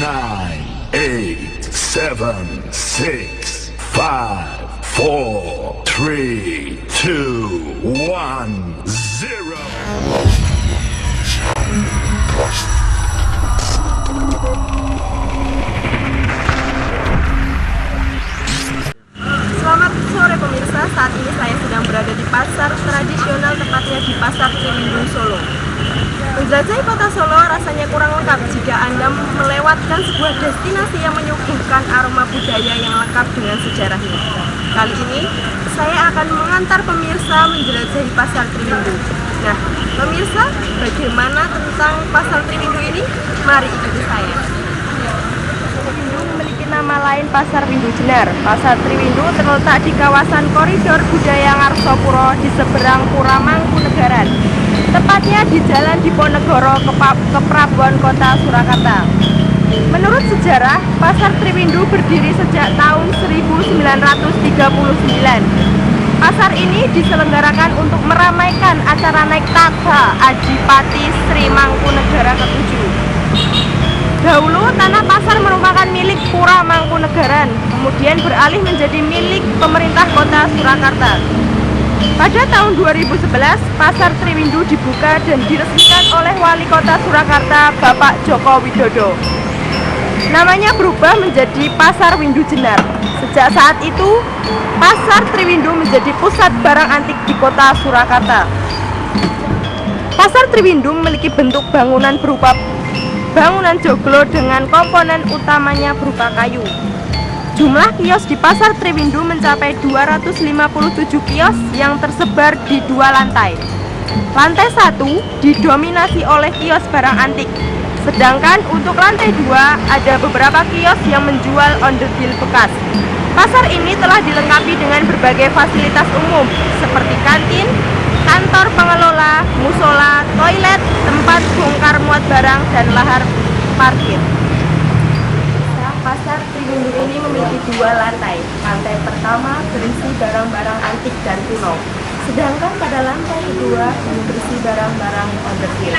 nine, eight, seven, six, five, four, three, two, one, zero. Selamat sore pemirsa, saat ini saya sedang berada di pasar tradisional, tepatnya di Pasar Triwindung, Solo. Menjelajahi kota Solo rasanya kurang lengkap jika Anda melewatkan sebuah destinasi yang menyuguhkan aroma budaya yang lengkap dengan sejarahnya. Kali ini, saya akan mengantar pemirsa menjelajahi Pasar Triwindung. Nah, pemirsa, bagaimana tentang Pasar Triwindung ini? Mari ikuti saya. Triwindung memiliki nama lain Pasar Windu Jenar. Pasar Triwindung terletak di kawasan koridor budaya Ngarsopuro di seberang Pura Mangkunegaran, tepatnya di Jalan Diponegoro ke Prabuan Kota Surakarta. Menurut sejarah, Pasar Triwindung berdiri sejak tahun 1939. Pasar ini diselenggarakan untuk meramaikan acara naik taksa Adipati Sri Mangkunegara ke-7. Dahulu tanah pasar merupakan milik Pura Mangkunegaran, kemudian beralih menjadi milik pemerintah kota Surakarta. Pada tahun 2011, Pasar Triwindung dibuka dan diresmikan oleh Wali Kota Surakarta, Bapak Joko Widodo. Namanya berubah menjadi Pasar Windu Jenar. Sejak saat itu, Pasar Triwindung menjadi pusat barang antik di kota Surakarta. Pasar Triwindung memiliki bentuk bangunan berupa bangunan joglo dengan komponen utamanya berupa kayu. Jumlah kios di Pasar Triwindung mencapai 257 kios yang tersebar di 2 lantai. Lantai 1 didominasi oleh kios barang antik, sedangkan untuk lantai 2 ada beberapa kios yang menjual onderdil bekas. Pasar ini telah dilengkapi dengan berbagai fasilitas umum seperti kantin, kantor pengelola, musola, toilet, tempat bongkar muat barang, dan lahar parkir. Pasar Triwindung ini memiliki 2 lantai. Lantai pertama berisi barang-barang antik dan kuno, sedangkan pada lantai kedua berisi barang-barang onderdil.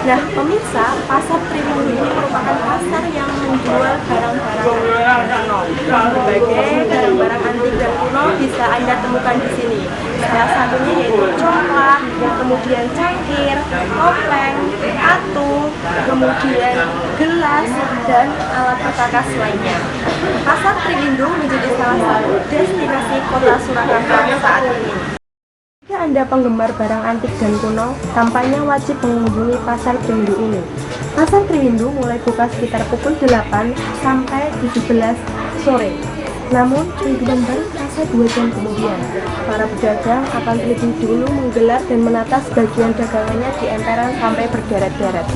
Nah, pemirsa, Pasar Triwindung ini merupakan pasar yang menjual barang-barang antik dan kuno. Berbagai barang-barang antik dan kuno bisa Anda temukan di sini. Salah satunya yaitu congklak, kemudian cangkir, topeng, atu, kemudian gelas, dan alat perkakas lainnya. Pasar Triwindung menjadi salah satu destinasi kota Surakarta saat ini. Jika Anda penggemar barang antik dan kuno, tampaknya wajib mengunjungi Pasar Triwindung ini. Pasar Triwindung mulai buka sekitar pukul 8 sampai 17 sore. Namun, pengiriman barang terasa 2 jam kemudian. Para pedagang akan terlebih dulu menggelar dan menata sebagian dagangannya di emperan sampai berderet-deret.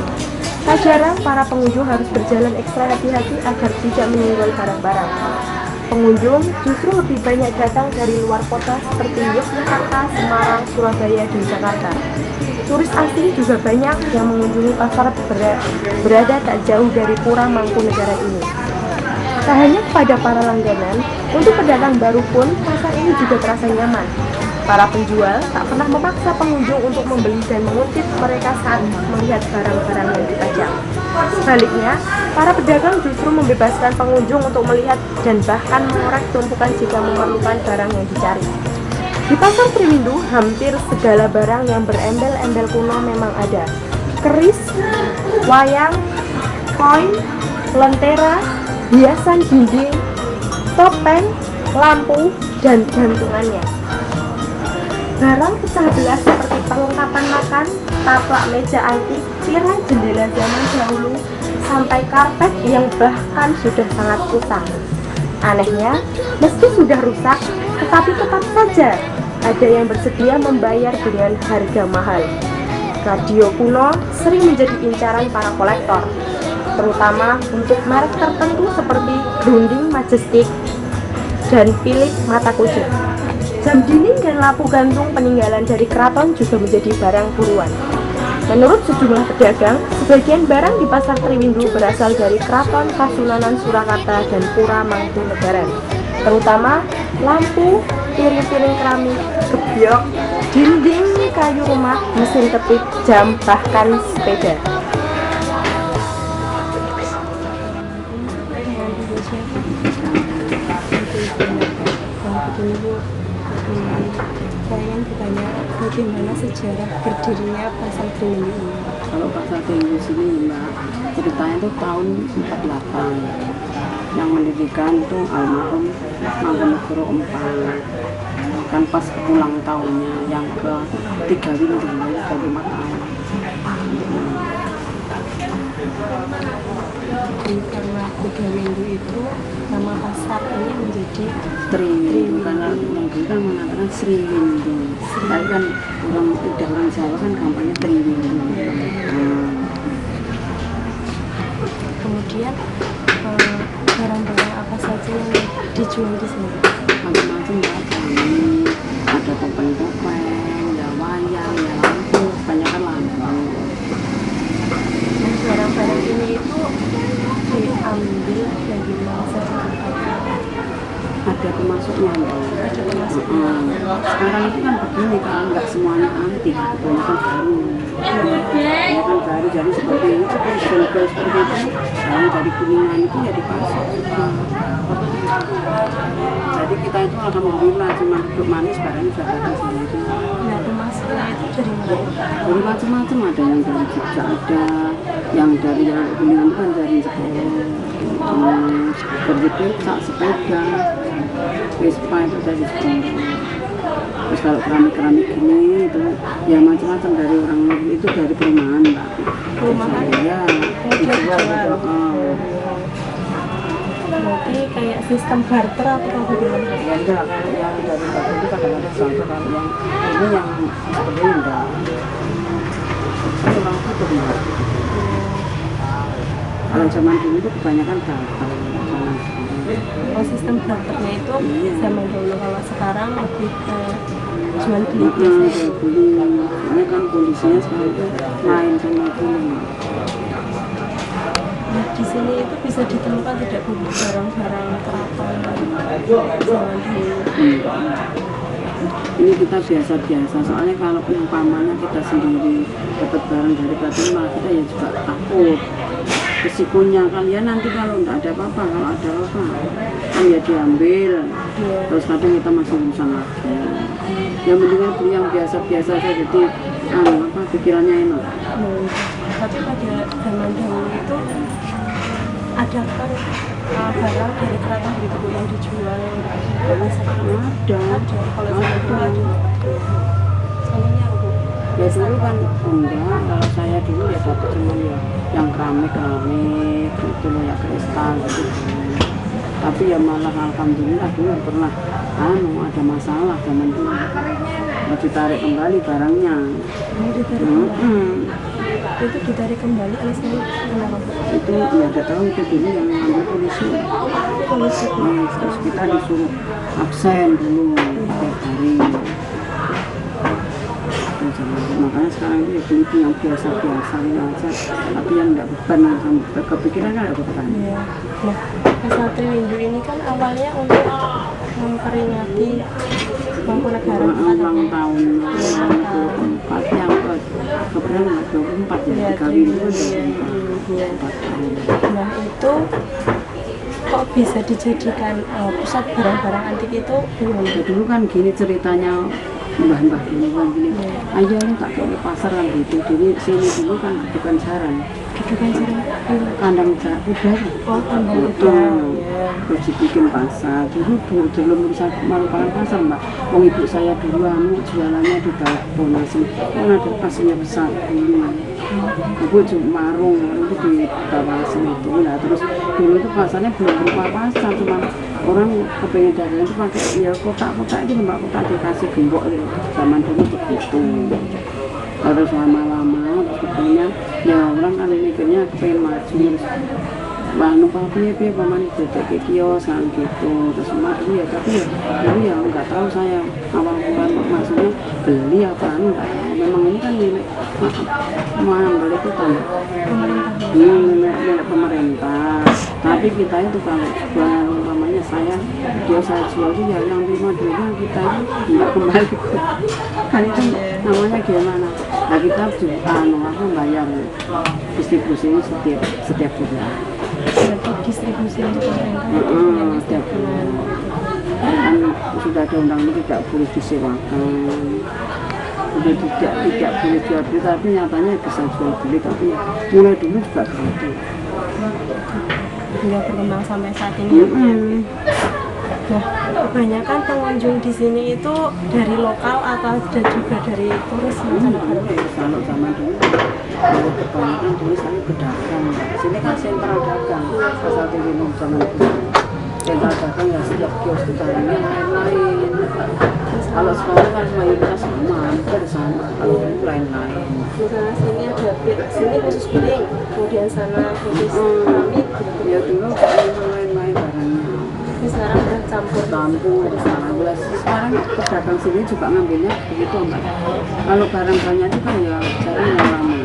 Tak jarang, para pengunjung harus berjalan ekstra hati-hati agar tidak menyenggol barang-barang. Pengunjung justru lebih banyak datang dari luar kota seperti Yogyakarta, Semarang, Surabaya, dan Jakarta. Turis asing juga banyak yang mengunjungi pasar berada tak jauh dari Pura Mangkunegaran ini. Tak hanya kepada para langganan, untuk pedagang baru pun pasar ini juga terasa nyaman. Para penjual tak pernah memaksa pengunjung untuk membeli dan mengutip mereka saat melihat barang-barang yang dipajang. Sebaliknya, para pedagang justru membebaskan pengunjung untuk melihat dan bahkan mengorek tumpukan jika memerlukan barang yang dicari. Di Pasar Triwindung, hampir segala barang yang berembel-embel kuno memang ada. Keris, wayang, koin, lentera, hiasan dinding, topeng, lampu, dan gantungannya. Barang pecah belah seperti perlengkapan makan, taplak meja antik, tirai jendela zaman dahulu, sampai karpet yang bahkan sudah sangat kusam. Anehnya, meski sudah rusak, tetapi tetap saja ada yang bersedia membayar dengan harga mahal. Radio kuno sering menjadi incaran para kolektor, terutama untuk merek tertentu seperti Grunding Majestic dan Philips Mata Kucing. Jam dinding dan lampu gantung peninggalan dari keraton juga menjadi barang buruan. Menurut sejumlah pedagang, sebagian barang di Pasar Triwindung berasal dari Keraton Kasunanan Surakarta dan Pura Mangkunegaran, terutama lampu, piring-piring keramik, gebyok, dinding kayu rumah, mesin ketik, jam, bahkan sepeda. ini Bu, saya ingin bertanya bagaimana sejarah berdirinya Pasar Trinity ini. Kalau Pasar Trinity ini Mbak, ceritanya itu tahun 48 yang mendirikan itu almarhum Mangkunegoro Empang. Kan pas ulang tahunnya yang ke 3 Windu, 35 tahun. Jadi karena 3 Windu itu nama pasar ini menjadi Triwindu, karena yang dulu kan mengatakan Sri Windu. Tapi kan orang Jawa kan gampangnya Triwindu. Kemudian barang-barang apa saja yang dijual di sini? Macam-macam ya, ada topeng-topeng, ya wayang, ya lampu, kebanyakan lampu. Dan barang-barang ini itu diambil dari mana saja? Ada pemasuknya Mbak. Ada pemasuknya. Sekarang itu kan begini, kalau nggak semuanya antik, kebanyakan baru. Kebanyakan baru, jadi seperti ini, seperti itu, kalau dari Kuningan itu ya dipasok. Jadi kita itu alhamdulillah cuma duduk manis, barangnya sudah datang sendiri. Nah, pemasuknya itu dari mana? Dari macam-macam, ada yang dari Jogja, ada yang dari Kuningan itu kan dari sekolah, begitu sepeda, Vespa itu dari sekolah. Terus kalau keramik-keramik gini itu ya macam-macam dari orang luar, itu dari perumahan Mbak. Perumahan? Ya, dijual. Berarti kayak sistem barter atau bagaimana? Ya enggak, kalau yang dari barter itu kadang-kadang satu, kalau yang ini yang seperti ini enggak. Itu orang tutup Mbak. Kalau zaman dulu itu kebanyakan barter. Oh, sistem barternya itu zaman dulu, kalau sekarang lebih ke jual beli Jual biasanya. beli, ini kan kondisinya sekarang itu lain sama dulu. Nah, di sini itu bisa ditemukan tidak Bu barang-barang keraton zaman dulu. Ini kita biasa-biasa, soalnya kalau umpamanya kita sendiri dapat barang dari keraton malah kita ya juga takut. Risikonya kan ya nanti kalau nggak ada apa-apa, kalau ada apa kan ya diambil, terus kadang kita masih urusan lagi. Ya mendingan beli yang biasa-biasa saja, jadi pikirannya enak. Tapi pada zaman dahulu itu ada kan barang dari keraton gitu yang dijual ke pasar? Ada. Kalau zaman dulu ada. Soalnya Bu. Ya dulu kan enggak, kalau saya dulu ya dapat cuma ya yang keramik itu loh ya kristal gitu. Tapi ya malah alhamdulillah dulu pernah ada masalah zaman dulu, mau ditarik kembali barangnya. Itu ditarik kembali alasannya kenapa Bu? Itu nggak tahu, itu dulu yang ngambil polisi. Terus kita disuruh absen dulu setiap hari. Makanya sekarang itu ya beli yang biasa-biasa ini aja, tapi yang nggak beban, kepikiran nggak beban. Ya. Nah, Pasar Trinity ini kan awalnya untuk memperingati Mangkunegara ulang tahun 24 yang keberapa 24 ya, 3 Windu kan 24 tahun. Nah, itu kok bisa dijadikan pusat barang-barang antik itu? Ya, dulu kan gini ceritanya mbah-mbah dulu kan gini, ayo lu tak kayak pasar kan gitu. Jadi sini dulu kan bukan jaran, kandang kuda. Oh, kandang kuda. Terus dibikin pasar. Dulu belum bisa merupakan pasar Mbak. Wong ibu saya dulu jualannya di bawah Bonasi. Kan ada pasarnya besar dulu. Ibu cuma warung itu di bawah itu. Nah terus dulu itu pasarnya belum berupa pasar, cuma orang kepengen dagang itu pakai ya kotak-kotak itu Mbak, kotak dikasih gembok gitu. Zaman dulu begitu. Terus lama-lama sebetulnya ya orang kan mikirnya kepengen maju, wah numpang piye paman jadi kios kan gitu. Terus mak ya tapi ya dulu ya nggak tahu saya awal bulan maksudnya beli apa enggak. Memang ini kan milik beli itu kan milik pemerintah. Tapi kita itu kalau jual umpamanya saya jual itu ya yang terima duitnya kita itu nggak kembali. Kan itu namanya gimana? Nah kita aku bayar distribusinya setiap bulan. Berarti distribusi untuk pemerintah setiap bulan. kan sudah ada undang-undang tidak boleh disewakan, sudah tidak boleh jual beli, tapi nyatanya bisa jual beli, tapi mulai dulu juga begitu. Hingga berkembang sampai saat ini. Nah, kebanyakan pengunjung di sini itu dari lokal atau ada juga dari turis mancanegara? Kalau zaman dulu, kalau kebanyakan turis kami pedagang. Sini kan sentra dagang, pasar Tiwinong zaman dulu. Sentra dagang ya setiap kios itu barangnya lain-lain. Kalau sekarang kan mayoritas sama, hampir sama. Kalau dulu lain-lain. Misalnya sini ada sini khusus piring, kemudian sana khusus keramik. Ya dulu lain-lain barangnya. Sekarang udah campur sekarang pedagang sini juga ngambilnya begitu Mbak. Kalau barang banyak itu kan ya jarang yang lama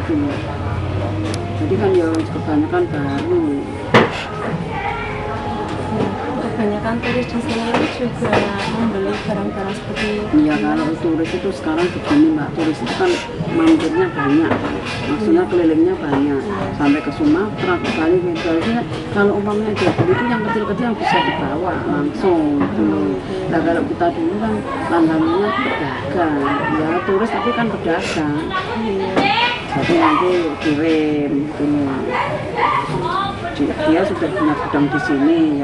begini. Jadi kan ya kebanyakan baru. Kebanyakan turis di sini juga membeli barang-barang seperti iya. Kalau turis itu sekarang begini Mbak, turis itu kan mampirnya banyak, maksudnya kelilingnya banyak, sampai ke Sumatera, ke Bali, misalnya kalau umpamanya dia beli itu yang kecil-kecil yang bisa dibawa langsung dulu. Nah kalau kita dulu kan langganannya pedagang, ya turis tapi kan pedagang, jadi nanti kirim gini. Dia sudah punya gudang di sini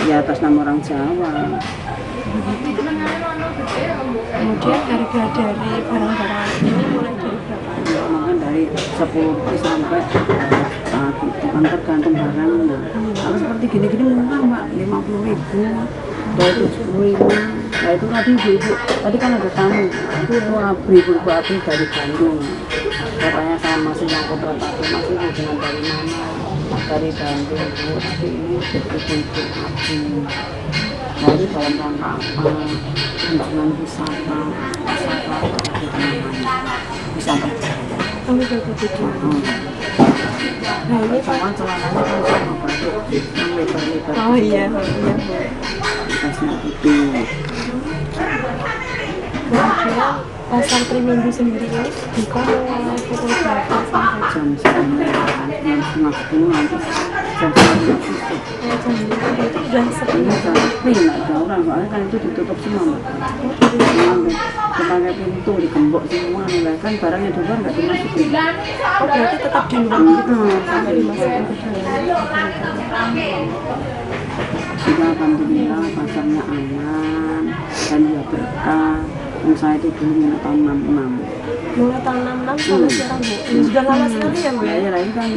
ya atas nama orang Jawa. Kemudian harga dari barang-barang ini mulai dari berapa? Ya, mungkin dari 10 sampai kan tergantung barangnya. Kalau seperti gini-gini murah Mbak, 50.000 dari 75. Nah itu tadi ibu tadi kan ada tamu itu ibu abri dari Bandung. Katanya saya masih yang kooperatif, masih dengan dari mana? Dari Bandung Bu, tapi ini ibu abri. Nah ini dalam rangka apa? Kunjungan wisata wisata. Kami begitu. Nah ini Pak celananya kan sama batuk yang lebar-lebar. Oh iya, Bu. Tasnya putih. Kemudian pasar Triminggu sendiri ini buka mulai pukul berapa sampai Jam 9, jam 9:30 nanti jam 9 tutup. jam 5 itu udah sepi. Ini udah sepi, nggak ada orang, soalnya kan itu ditutup semua Mbak. Pakai pintu digembok semua, nih kan barangnya di luar nggak dimasukin. Oh berarti tetap di luar gitu sampai dimasukin ke dalam. Kita alhamdulillah pasarnya aman dan ya berkah. Saya itu dulu mulai tahun 66. Mulai tahun 66 sampai sekarang Bu. Ini sudah lama sekali ya Bu ya? Ya ini kan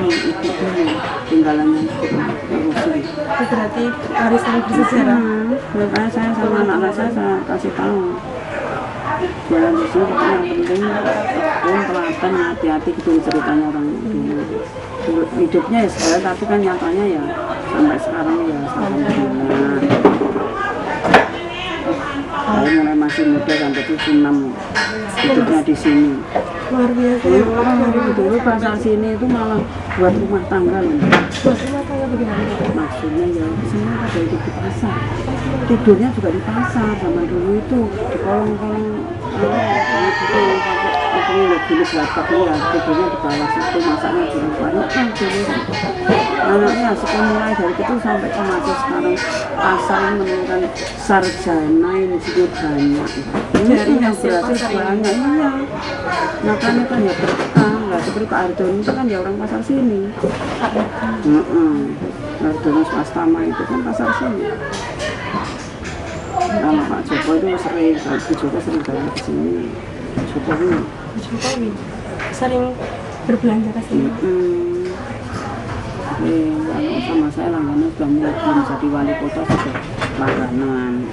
itu dulu tinggalannya Rusi. Itu berarti warisan bersejarah. Makanya saya sama anak-anak saya kasih tahu. Jualan di sini yang penting telaten, hati-hati gitu ceritanya orang dulu. Hidupnya ya sekali, tapi kan nyatanya ya sampai sekarang ya alhamdulillah. Saya mulai masih muda sampai 76 hidupnya di sini. Luar biasa ya Bu. Dulu pasar sini itu malah buat rumah tangga loh. Buat rumah tangga bagaimana Bu? Maksudnya ya semua pada hidup di pasar. Tidurnya juga di pasar. Zaman dulu itu di kolong-kolong itu jenis lapak ya, tidurnya di bawah situ, masaknya di luar. Anaknya sekolah mulai dari kecil sampai masuk sekarang pasar menemukan sarjana ini situ banyak. Ini yang berhasil banyak, iya. Makanya kan ya berkah, nggak seperti Pak Ardono itu kan ya orang pasar sini. Ardono Swastama itu kan pasar sini. Kalau Pak Joko itu sering, Pak Joko sering banyak ke sini. Jokowi sering berbelanja ke sini. Kalau sama saya langganan sudah mulai belum jadi wali kota sudah langganan.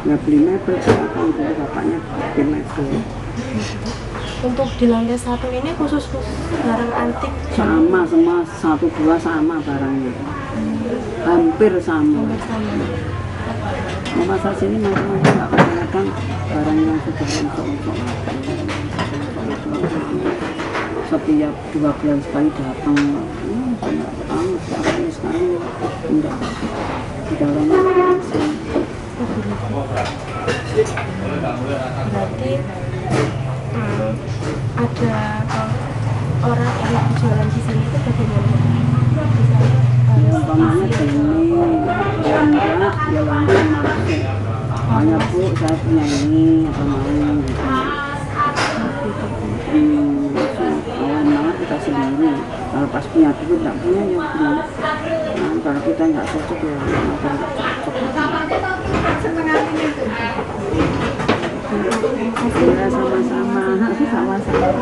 Ya beli mebel, saya akan dulu bapaknya bikin mebel. Untuk di lantai 1 ini khusus barang antik? Sama, semua 1-2 sama barangnya. Hampir sama. Mau pasar sini macam-macam nggak kadang-kadang barang yang sudah untuk setiap 2 bulan sekali datang. Sekarang tidak orangnya berarti ada orang yang jualan di sini itu bagaimana? umpamanya gini ya sendiri. Kalau pas punya duit nggak punya ya beli. Nah, kalau kita nggak cocok ya apa nggak cocok. Ya sama-sama, sama-sama.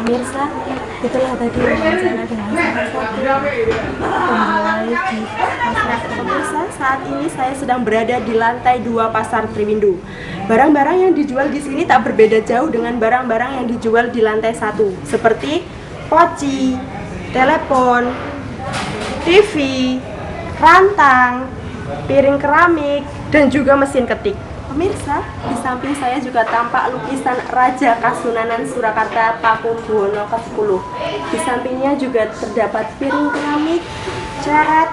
Pemirsa, itulah tadi wawancara dengan salah satu penjual di pasar. Pemirsa, saat ini saya sedang berada di lantai 2 Pasar Triwindu. Barang-barang yang dijual di sini tak berbeda jauh dengan barang-barang yang dijual di lantai 1, seperti poci, telepon, TV, rantang, piring keramik, dan juga mesin ketik. Pemirsa, di samping saya juga tampak lukisan Raja Kasunanan Surakarta Pakubuwono ke-10. Di sampingnya juga terdapat piring keramik, ceret,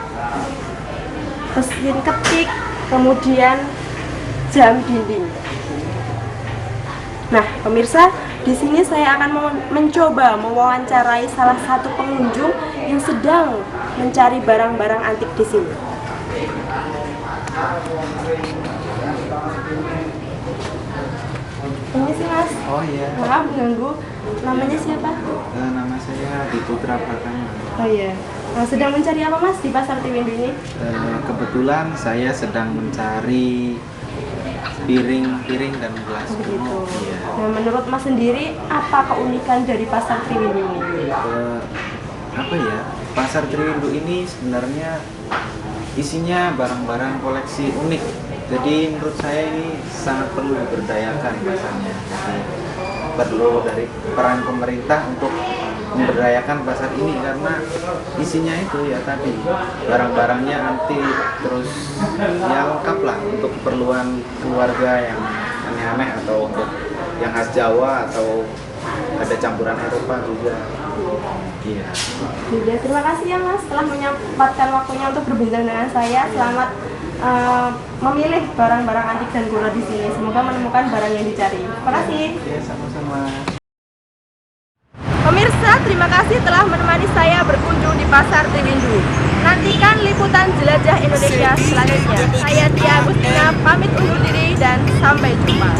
mesin ketik, kemudian jam dinding. Nah, pemirsa, di sini saya akan mencoba mewawancarai salah satu pengunjung yang sedang mencari barang-barang antik di sini. Permisi Mas. Oh iya. Maaf ganggu. Namanya siapa? Nama saya Adi Putra Pratama. Oh iya. Nah, sedang mencari apa Mas di Pasar Triwindu ini? Kebetulan saya sedang mencari piring dan gelas Begitu. kuno. Iya. Nah, menurut Mas sendiri apa keunikan dari Pasar Triwindu ini? Apa ya? Pasar Triwindu ini sebenarnya isinya barang-barang koleksi unik. Jadi menurut saya ini sangat perlu diberdayakan pasarnya. Jadi perlu dari peran pemerintah untuk memberdayakan pasar ini karena isinya itu ya tadi barang-barangnya antik, terus ya lengkap lah untuk keperluan keluarga yang aneh-aneh atau untuk yang khas Jawa atau ada campuran Eropa juga. Iya. Juga terima kasih ya Mas telah menyempatkan waktunya untuk berbincang dengan saya. Selamat memilih barang-barang antik dan kuno di sini. Semoga menemukan barang yang dicari. Terima kasih. Iya, sama-sama. Pemirsa, terima kasih telah menemani saya berkunjung di Pasar Triwindu. Nantikan liputan jelajah Indonesia selanjutnya. Saya Tia Agustina pamit undur diri dan sampai jumpa.